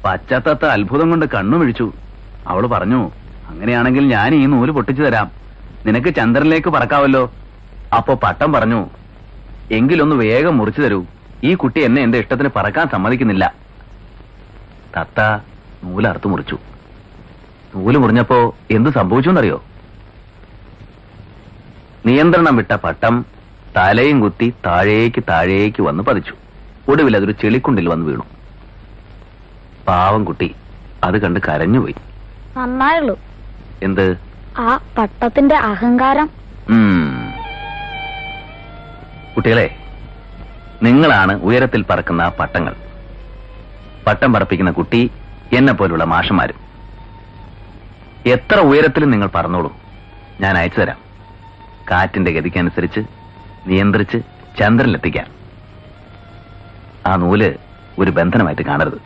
പച്ചത്തത്ത അത്ഭുതം കൊണ്ട് കണ്ണു മിഴിച്ചു. അവള് പറഞ്ഞു, അങ്ങനെയാണെങ്കിൽ ഞാൻ ഈ നൂല് പൊട്ടിച്ചു തരാം, നിനക്ക് ചന്ദ്രനിലേക്ക് പറക്കാവല്ലോ. അപ്പോ പട്ടം പറഞ്ഞു, എങ്കിലൊന്ന് വേഗം മുറിച്ചു തരൂ, ഈ കുട്ടി എന്നെ എന്റെ ഇഷ്ടത്തിന് പറക്കാൻ സമ്മതിക്കുന്നില്ല. തത്ത നൂലറുത്തു മുറിച്ചു. നൂല് മുറിഞ്ഞപ്പോ എന്തു സംഭവിച്ചെന്നറിയോ? നിയന്ത്രണം വിട്ട പട്ടം തലയും കുത്തി താഴേക്ക് വന്ന് പതിച്ചു. ഒടുവിൽ അതൊരു ചെളിക്കുണ്ടിൽ വന്ന് വീണു. പാവം കുട്ടി അത് കണ്ട് കരഞ്ഞുപോയി. നന്നായുള്ളൂ. എന്ത്? ആ പട്ടത്തിന്റെ അഹങ്കാരം. കുട്ടികളെ, നിങ്ങളാണ് ഉയരത്തിൽ പറക്കുന്ന ആ പട്ടങ്ങൾ. പട്ടം പറപ്പിക്കുന്ന കുട്ടി എന്നെ പോലുള്ള മാഷന്മാരും. എത്ര ഉയരത്തിലും നിങ്ങൾ പറന്നോളൂ, ഞാൻ അയച്ചു തരാം. കാറ്റിന്റെ ഗതിക്കനുസരിച്ച് നിയന്ത്രിച്ച് ചന്ദ്രനിലെത്തിക്കാൻ. ആ നൂല് ഒരു ബന്ധനമായിട്ട് കാണരുത്.